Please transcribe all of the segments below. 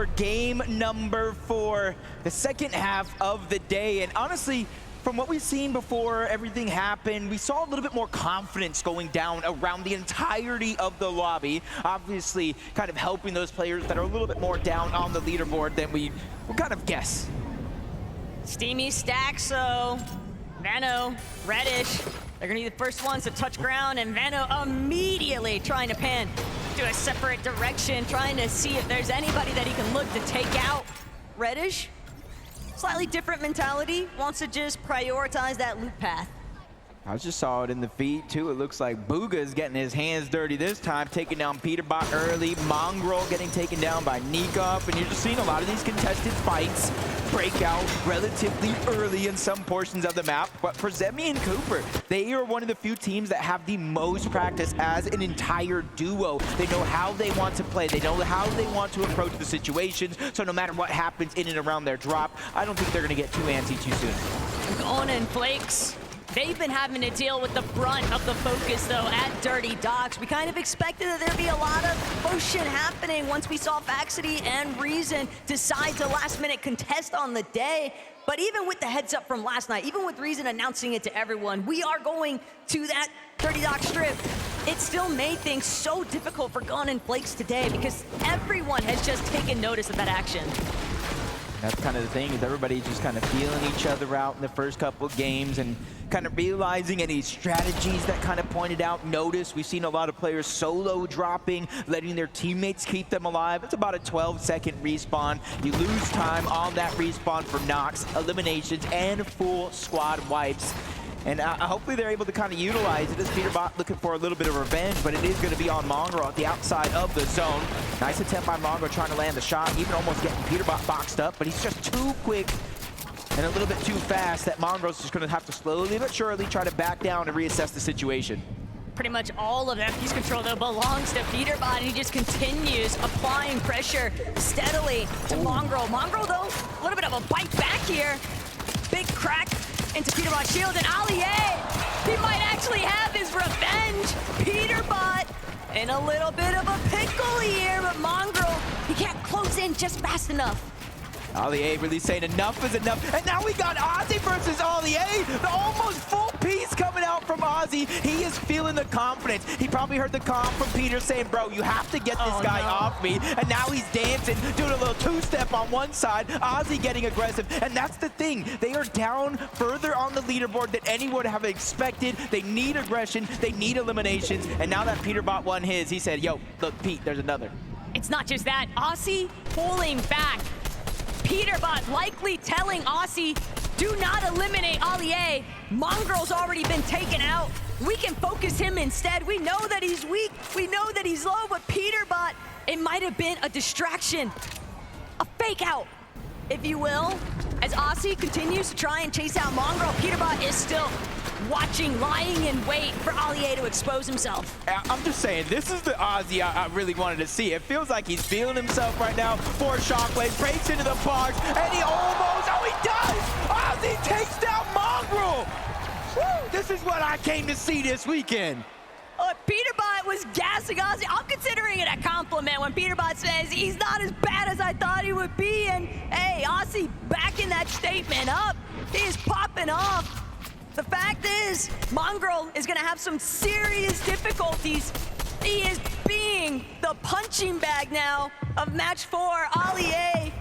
for game number 4, the second half of the day. And honestly, from what we've seen before everything happened, we saw a little bit more confidence going down around the entirety of the lobby. Obviously, kind of helping those players that are a little bit more down on the leaderboard than we would kind of guess. Steamy stack, so Vano, Reddish, they're gonna be the first ones to touch ground, and Vano immediately trying to pan to a separate direction, trying to see if there's anybody that he can look to take out. Reddish, slightly different mentality, wants to just prioritize that loop path. I just saw it in the feed too. It looks like Booga is getting his hands dirty this time, taking down Peterbot early. Mongrel getting taken down by Nikov, and you're just seeing a lot of these contested fights break out relatively early in some portions of the map. But for Zemi and Cooper, they are one of the few teams that have the most practice as an entire duo. They know how they want to play. They know how they want to approach the situations. So no matter what happens in and around their drop, I don't think they're going to get too antsy too soon. Going in Flakes. They've been having to deal with the brunt of the focus, though, at Dirty Docks. We kind of expected that there'd be a lot of motion happening once we saw Vaxity and Reason decide to last-minute contest on the day. But even with the heads up from last night, even with Reason announcing it to everyone, we are going to that Dirty Docks strip. It still made things so difficult for Gun and Flakes today because everyone has just taken notice of that action. That's kind of the thing, is everybody's just kind of feeling each other out in the first couple of games and kind of realizing any strategies that kind of pointed out. Notice we've seen a lot of players solo dropping, letting their teammates keep them alive. It's about a 12-second respawn. You lose time on that respawn for knocks, eliminations, and full squad wipes. And hopefully they're able to kind of utilize it as Peterbot looking for a little bit of revenge, but it is going to be on Mongrel at the outside of the zone. Nice attempt by Mongrel trying to land the shot, even almost getting Peterbot boxed up, but he's just too quick and a little bit too fast that Mongrel's just going to have to slowly but surely try to back down and reassess the situation. Pretty much all of FP's control, though, belongs to Peterbot, and he just continues applying pressure steadily to Mongrel. Mongrel, though, a little bit of a bite back here. Big crack into Peterbot's shield, and Ali A, he might actually have his revenge. Peterbot in a little bit of a pickle here, but Mongrel, he can't close in just fast enough. Ali A really saying enough is enough, and now we got Aussie versus Ali A. The almost full piece coming out from Aussie. He is feeling the confidence. He probably heard the comp from Peter saying, bro, you have to get this guy off me. And now he's dancing, doing a little two-step on one side. Aussie getting aggressive, and that's the thing. They are down further on the leaderboard than anyone would have expected. They need aggression, they need eliminations, and now that Peterbot won his, he said, yo, look, Pete, there's another. It's not just that. Aussie pulling back. Peterbot likely telling Aussie, do not eliminate Ali A. Mongrel's already been taken out. We can focus him instead. We know that he's weak. We know that he's low, but Peterbot, it might have been a distraction. A fake out, if you will. As Aussie continues to try and chase out Mongrel, Peterbot is still watching, lying in wait for Ali A to expose himself. I'm just saying, this is the Aussie I really wanted to see. It feels like he's feeling himself right now. 4 shockwaves, breaks into the box, and he almost, oh, he does! Aussie takes down Mongrel! Woo, this is what I came to see this weekend. Peterbot was gassing Aussie. I'm considering it a compliment when Peterbot says he's not as bad as I thought he would be, and hey, Aussie backing that statement up. He is popping off. The fact is, Mongrel is going to have some serious difficulties. He is being the punching bag now of match 4. Ali A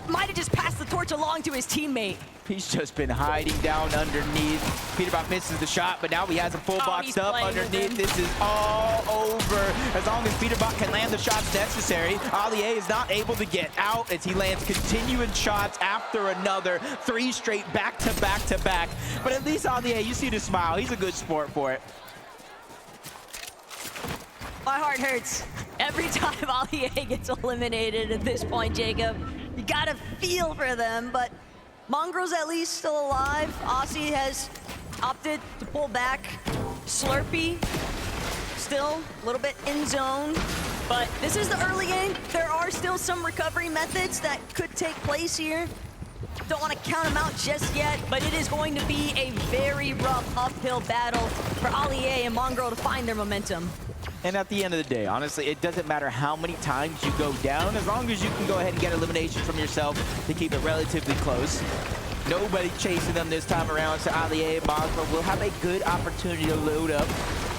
might have just passed the torch along to his teammate. He's just been hiding down underneath. Peterbot misses the shot, but now he has a full boxed up underneath. This is all over. As long as Peterbot can land the shots necessary, Ali A is not able to get out as he lands continuing shots after another. 3 straight back to back to back. But at least Ali A, you see the smile. He's a good sport for it. My heart hurts every time Ali A gets eliminated at this point, Jacob. You gotta feel for them, but Mongrel's at least still alive. Aussie has opted to pull back. Slurpee still a little bit in zone, but this is the early game. There are still some recovery methods that could take place here. Don't want to count him out just yet, but it is going to be a very rough uphill battle for Allier and Mongrel to find their momentum. And at the end of the day, honestly, it doesn't matter how many times you go down, as long as you can go ahead and get elimination from yourself to keep it relatively close. Nobody chasing them this time around, so Allier and Mongrel will have a good opportunity to load up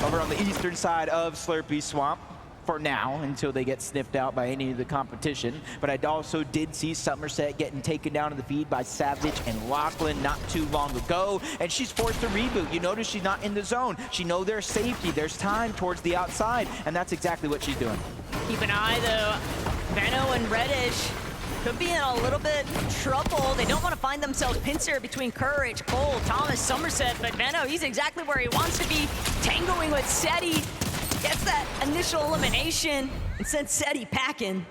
over on the eastern side of Slurpee Swamp for now, until they get sniffed out by any of the competition. But I also did see Somerset getting taken down in the feed by Savage and Lachlan not too long ago, and she's forced to reboot. You notice she's not in the zone. She knows there's safety, there's time towards the outside, and that's exactly what she's doing. Keep an eye, though. Veno and Reddish could be in a little bit trouble. They don't want to find themselves pincer between Courage, Cole, Thomas, Somerset, but Veno, he's exactly where he wants to be, tangoing with Seti. Gets that initial elimination and sends Seti packing.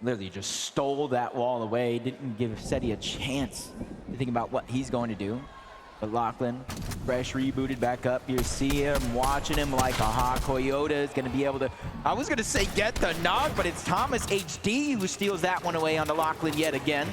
Literally just stole that wall away, didn't give Seti a chance to think about what he's going to do. But Lachlan, fresh rebooted back up. You see him, watching him like a hawk. Coyote is going to be able to, I was going to say get the knock, but it's Thomas HD who steals that one away onto Lachlan yet again.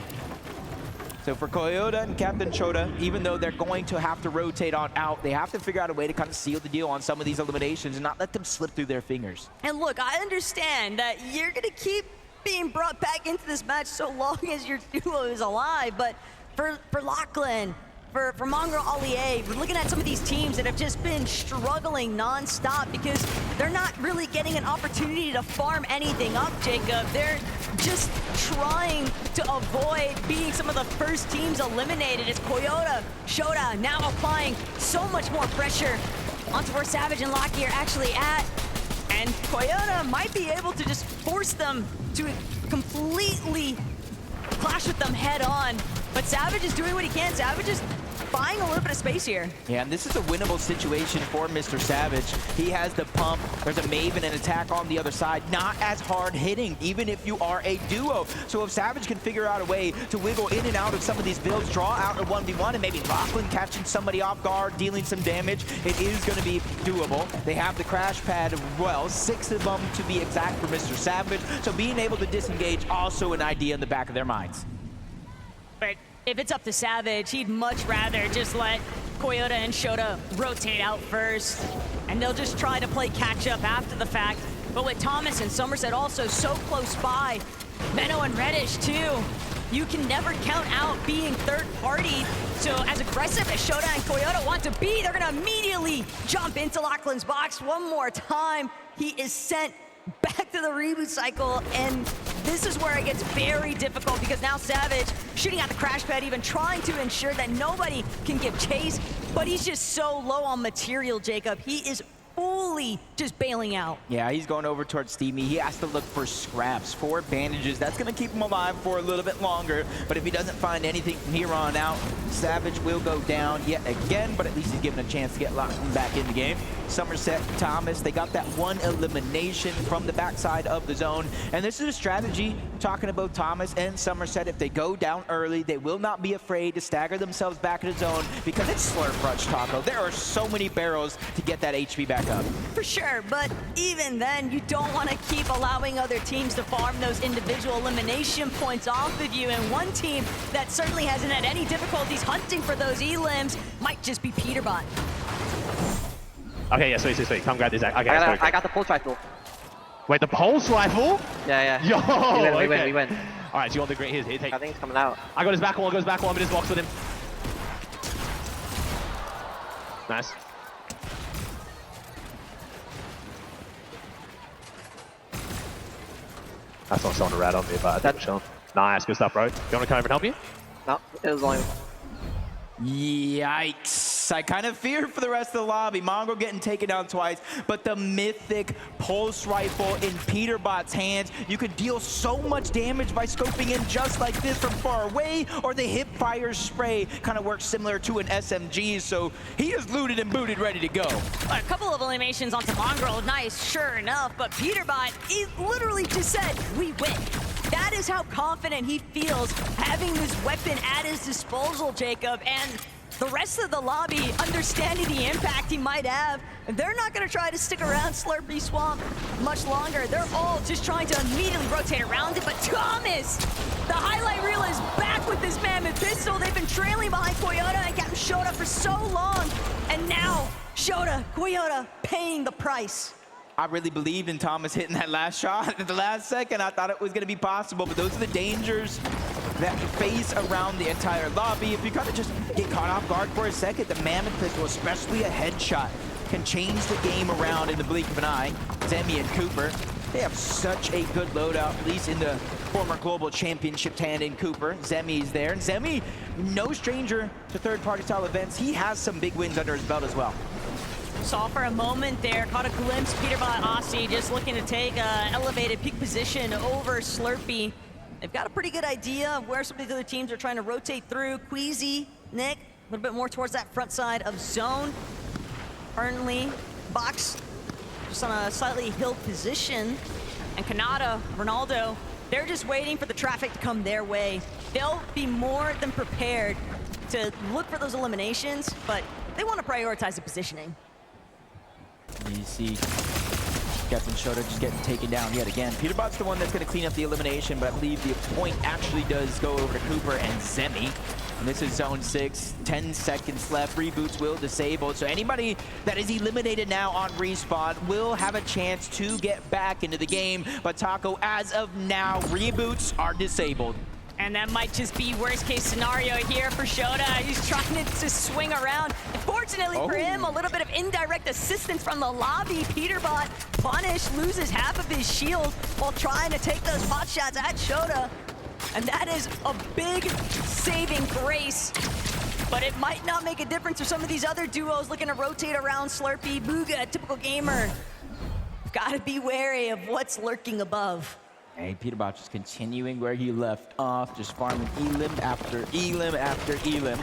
So for Coyote and Captain Chota, even though they're going to have to rotate on out, they have to figure out a way to kind of seal the deal on some of these eliminations and not let them slip through their fingers. And look, I understand that you're going to keep being brought back into this match so long as your duo is alive, but for Lachlan, for Mongrel Allier, we're looking at some of these teams that have just been struggling non-stop because they're not really getting an opportunity to farm anything up, Jacob. They're just trying to avoid being some of the first teams eliminated. It's Coyote, Shota now applying so much more pressure onto where Savage and Lockie are actually at. And Coyote might be able to just force them to completely clash with them head on. But Savage is doing what he can. Savage is buying a little bit of space here. Yeah, and this is a winnable situation for MrSavage. He has the pump. There's a Maven and attack on the other side. Not as hard hitting, even if you are a duo. So if Savage can figure out a way to wiggle in and out of some of these builds, draw out a 1v1, and maybe Lachlan catching somebody off guard, dealing some damage, it is going to be doable. They have the crash pad as well, 6 of them to be exact for MrSavage. So being able to disengage, also an idea in the back of their minds. But if it's up to Savage, he'd much rather just let Coyote and Shota rotate out first, and they'll just try to play catch up after the fact. But with Thomas and Somerset also so close by, Veno and Reddish too, you can never count out being third party. So as aggressive as Shota and Coyote want to be, they're gonna immediately jump into Lachlan's box one more time. He is sent back to the reboot cycle, and this is where it gets very difficult because now Savage shooting at the crash pad, even trying to ensure that nobody can give chase, but he's just so low on material, Jacob. He is fully just bailing out. Yeah, he's going over towards Steamy. He has to look for scraps, for bandages. That's going to keep him alive for a little bit longer. But if he doesn't find anything from here on out, Savage will go down yet again, but at least he's given a chance to get Lachlan back in the game. Somerset, Thomas, they got that one elimination from the backside of the zone. And this is a strategy, talking about Thomas and Somerset. If they go down early, they will not be afraid to stagger themselves back in the zone because it's Slurp Rush Taco. There are so many barrels to get that HP back up. For sure, but even then, you don't want to keep allowing other teams to farm those individual elimination points off of you. And one team that certainly hasn't had any difficulties hunting for those elims might just be Peterbot. Okay, yeah, sweet. Come grab this. Okay, I got the pulse rifle. Wait, the pulse rifle? Yeah. Yo, We win. All right, so you want the great? Here, take. I think it's coming out. I got his back wall. I'm in his box with him. Nice. That's not someone to rat on me, but I think we're chilling. Nice, good stuff, bro. You want to come over and help you? No, it was only... Yikes. I kind of fear for the rest of the lobby. Mongrel getting taken down twice, but the mythic pulse rifle in Peterbot's hands, you could deal so much damage by scoping in just like this from far away, or the hip fire spray kind of works similar to an SMG, so he is looted and booted, ready to go. A couple of eliminations onto Mongrel, nice, sure enough, but Peterbot, he literally just said, we win. That is how confident he feels having this weapon at his disposal, Jacob, and the rest of the lobby, understanding the impact he might have, they're not going to try to stick around Slurpee Swamp much longer. They're all just trying to immediately rotate around it, but Thomas The highlight reel is back with this Mammoth Pistol. They've been trailing behind Koyota and Captain Shota for so long. And now, Koyota paying the price. I really believed in Thomas hitting that last shot at the last second. I thought it was going to be possible, but those are the dangers that you face around the entire lobby. If you kind of just get caught off guard for a second, the Mammoth Pistol, especially a headshot, can change the game around in the blink of an eye. Zemi and Cooper, they have such a good loadout, at least in the former global championship hand in Cooper. Zemi's there, and Zemi, no stranger to third-party style events. He has some big wins under his belt as well. Saw for a moment there, caught a glimpse. Peterbot Aussie just looking to take an elevated peak position over Slurpee. They've got a pretty good idea of where some of the other teams are trying to rotate through. Queasy, Nick, a little bit more towards that front side of zone. Currently, Box just on a slightly hilled position. And Kanata, Ronaldo, they're just waiting for the traffic to come their way. They'll be more than prepared to look for those eliminations, but they want to prioritize the positioning. You see Captain Shota just getting taken down yet again. Peterbot's the one that's going to clean up the elimination, but I believe the point actually does go over to Cooper and Zemi. And this is zone 6, 10 seconds left. Reboots will disable. So anybody that is eliminated now on respawn will have a chance to get back into the game. But Taco, as of now, reboots are disabled. And that might just be worst case scenario here for Shota. He's trying to swing around. Fortunately for him, a little bit of indirect assistance from the lobby. Peterbot, punished, loses half of his shield while trying to take those pot shots at Shota. And that is a big saving grace. But it might not make a difference for some of these other duos looking to rotate around Slurpee, Booga, Typical Gamer. Gotta be wary of what's lurking above. Hey, Peterbot just continuing where he left off, just farming elim after elim after elim.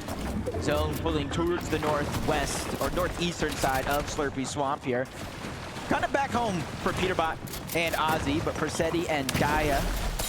Zone pulling towards the northwest or northeastern side of Slurpee Swamp here. Kind of back home for Peterbot and Aussie, but for Seti and Gaia,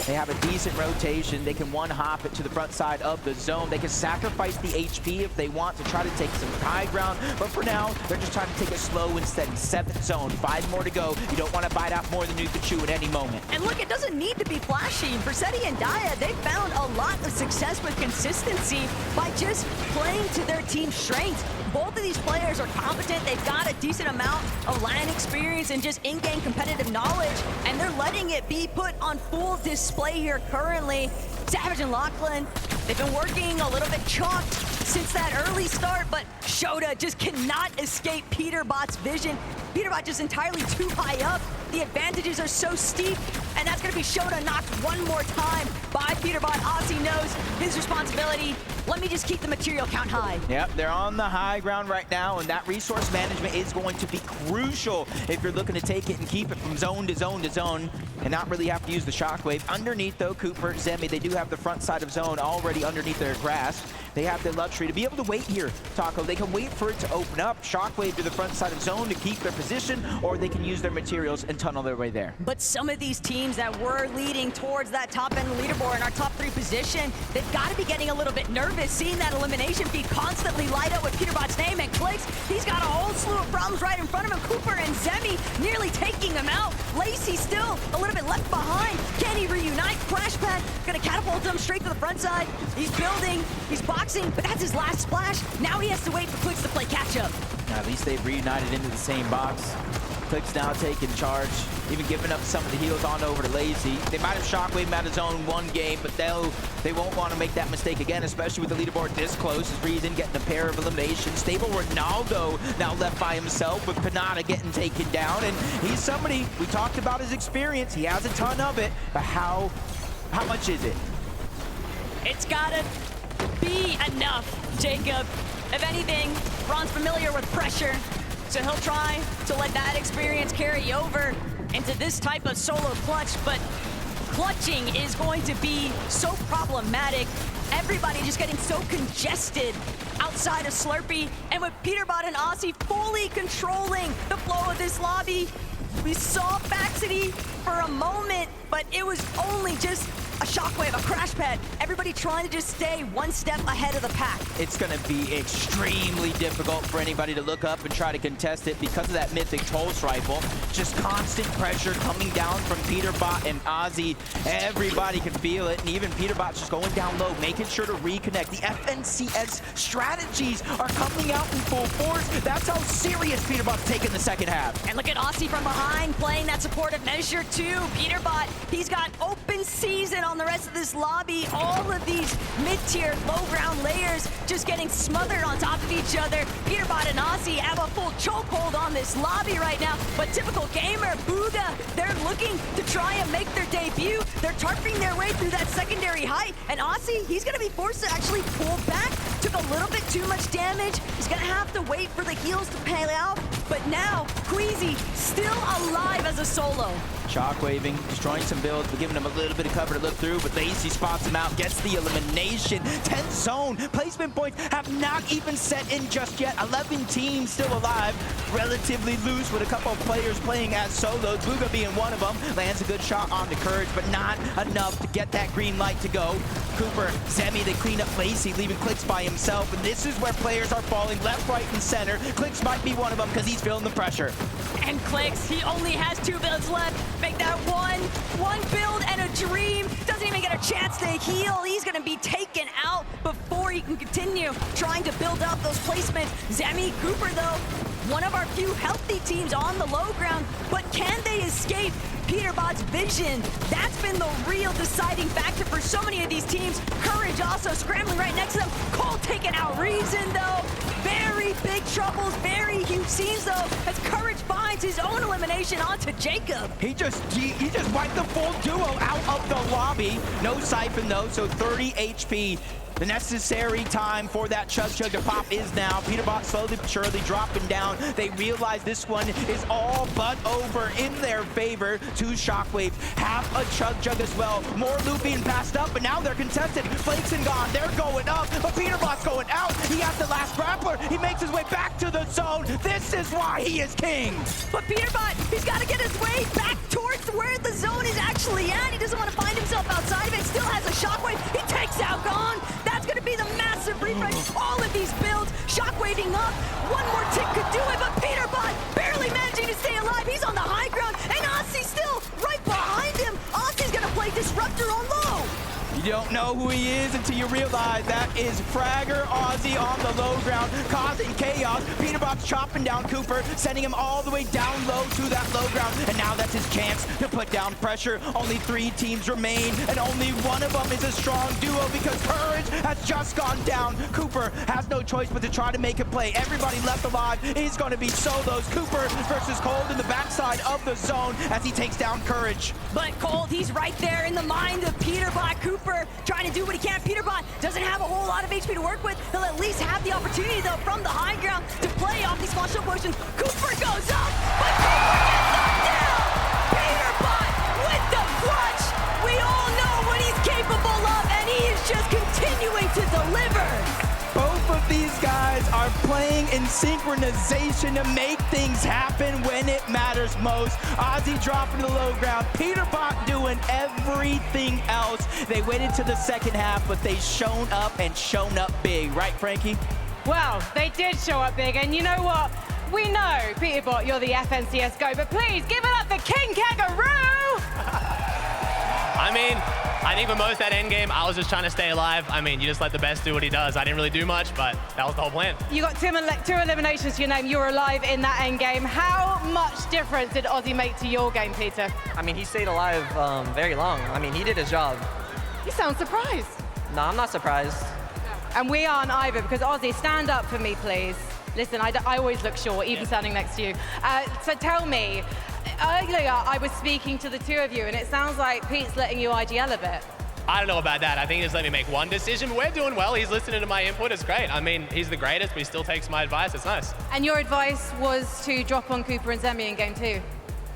they have a decent rotation. They can one-hop it to the front side of the zone. They can sacrifice the HP if they want to try to take some high ground, but for now, they're just trying to take it slow and steady. 7th zone, 5 more to go. You don't want to bite out more than you can chew at any moment. And look, it doesn't need to be flashy. For Seti and Gaia, they found a lot of success with consistency by just playing to their team's strengths. Both of these players are competent. They've got a decent amount of LAN experience and just in-game competitive knowledge, and they're letting it be put on full display here currently. Savage and Lachlan, they've been working a little bit chalked since that early start, but Shota just cannot escape Peterbot's vision. Peterbot just entirely too high up. The advantages are so steep, and that's gonna be Shota knocked one more time by Peterbot. Aussie knows his responsibility. Let me just keep the material count high. Yep, they're on the high ground right now, and that resource management is going to be crucial if you're looking to take it and keep it from zone to zone to zone and not really have to use the shockwave. Underneath, though, Cooper, Zemi, they do have the front side of zone already underneath their grasp. They have the luxury to be able to wait here, Taco. They can wait for it to open up, shockwave to the front side of zone to keep their position, or they can use their materials and tunnel their way there. But some of these teams that were leading towards that top end leaderboard in our top 3 position, they've got to be getting a little bit nervous, seeing that elimination feed constantly light up with Peterbot's name and Clix. He's got a whole slew of problems right in front of him. Cooper and Zemi nearly taking him out. Lacey still a little bit left behind. Can he reunite? Crash pad gonna catapult him straight to the front side. He's building, he's boxing, but that's his last splash. Now he has to wait for Clix to play catch up. At least they've reunited into the same box. Clix now taking charge, even giving up some of the heals on over to Lazy. They might have shockwave him out of zone one game, but they won't want to make that mistake again, especially with the leaderboard this close. As Reason getting a pair of eliminations. Stable Ronaldo now left by himself with Panada getting taken down, and he's somebody, we talked about his experience. He has a ton of it, but how much is it? It's gotta be enough, Jacob. If anything, Ron's familiar with pressure, so he'll try to let that experience carry over into this type of solo clutch, but clutching is going to be so problematic. Everybody just getting so congested outside of Slurpee, and with Peterbot and Aussie fully controlling the flow of this lobby, we saw Faxity for a moment, but it was only just a shockwave, a crash pad. Everybody trying to just stay one step ahead of the pack. It's going to be extremely difficult for anybody to look up and try to contest it because of that mythic pulse rifle. Just constant pressure coming down from Peterbot and Aussie. Everybody can feel it, and even Peterbot's just going down low, making sure to reconnect. The FNCS strategies are coming out in full force. That's how serious Peterbot's taking the second half. And look at Aussie from behind playing that supportive measure too. Peterbot, he's got open season on the rest of this lobby. All of these mid-tier, low-ground layers just getting smothered on top of each other. Peterbot and Aussie have a full chokehold on this lobby right now, but typical gamer, Booga, they're looking to try and make their debut. They're tarping their way through that secondary height, and Aussie, he's gonna be forced to actually pull back. Took a little bit too much damage. He's gonna have to wait for the heals to pay out, but now, Queasy still alive as a solo. Shockwaving, destroying some builds, but giving him a little bit of cover to look through, but Lacey spots him out, gets the elimination. 10th zone, placement points have not even set in just yet. 11 teams still alive, relatively loose with a couple of players playing as solos, Booga being one of them. Lands a good shot onto Courage, but not enough to get that green light to go. Cooper, Zemi, they clean up Lacey, leaving Clix by himself, and this is where players are falling left, right, and center. Clix might be one of them because he's feeling the pressure. And Clix, he only has 2 builds left. Make that one build and a dream. Doesn't even get a chance to heal. He's gonna be taken out before he can continue trying to build up those placements. Zemi, Cooper though, one of our few healthy teams on the low ground, but can they escape Peterbot's vision? That's been the real deciding factor for so many of these teams. Courage also scrambling right next to them. Cole taking out Reason though. Very big troubles, very huge scenes though, as Courage finds his own elimination onto Jacob. He just wiped the full duo out of the lobby. No siphon though, so 30 HP. The necessary time for that Chug to pop is now. Peterbot slowly but surely dropping down. They realize this one is all but over in their favor. 2 Shockwaves have a Chug as well. More loot being passed up, but now they're contested. Flakes and gone, they're going up, but Peterbot's going out. He has the last grappler. He makes his way back to the zone. This is why he is king. But Peterbot, he's got to get his way back towards where the zone is actually at. He doesn't want to find himself outside of it. Still has a Shockwave. He takes out Gone. That's going to be the massive refresh. All of these builds, Shockwaving up. One more tick could do it, but Peterbot barely managing to stay alive. He's on the high ground, and Aussie still right behind him. Aussie's going to play Disruptor on low. You don't know who he is until you realize that is Fragger Aussie on the low ground, causing chaos. Peterbot's chopping down Cooper, sending him all the way down low to that low ground, and now that's his chance to put down pressure. Only 3 teams remain, and only one of them is a strong duo because Courage has just gone down. Cooper has no choice but to try to make a play. Everybody left alive is going to be solos. Cooper versus Cold in the backside of the zone as he takes down Courage. But Cold, he's right there in the mind of Peterbot. Cooper trying to do what he can. Peterbot doesn't have a whole lot of HP to work with. He'll at least have the opportunity, though, from the high ground to play off these small shield potions. Cooper goes up, but Cooper gets knocked down! Peterbot with the clutch! We all know what he's capable of, and he is just continuing to deliver! Both of these guys are playing in synchronization to make things happen when it matters most. Aussie dropping to the low ground, Peterbot doing everything else. They waited to the second half, but they shown up and shown up big. Right, Frankie? Well, they did show up big, and you know what? We know, Peterbot, you're the FNCS GO, but please give it up for King Kangaroo! I mean, I think for most of that end game, I was just trying to stay alive. I mean, you just let the best do what he does. I didn't really do much, but that was the whole plan. You got 2 eliminations to your name. You were alive in that end game. How much difference did Aussie make to your game, Peter? I mean, he stayed alive very long. I mean, he did his job. You sound surprised. No, I'm not surprised. And we aren't either, because Aussie, stand up for me, please. Listen, I always look short, even standing next to you. So tell me, earlier I was speaking to the 2 of you, and it sounds like Pete's letting you IGL a bit. I don't know about that. I think he just let me make one decision, but we're doing well. He's listening to my input. It's great. I mean, he's the greatest, but he still takes my advice. It's nice. And your advice was to drop on Cooper and Zemi in game 2.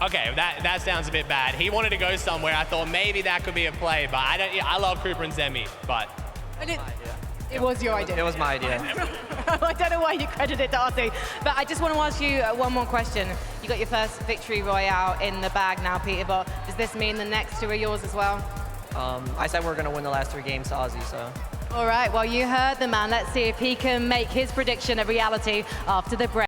Okay, that sounds a bit bad. He wanted to go somewhere. I thought maybe that could be a play, but I love Cooper and Zemi, but... It was your idea. It was my idea. I don't know why you credit it to Aussie, but I just want to ask you one more question. You got your first victory royale in the bag now, Peterbot. Does this mean the next 2 are yours as well? I said we're going to win the last 3 games to Aussie, so. All right, well, you heard the man. Let's see if he can make his prediction a reality after the break.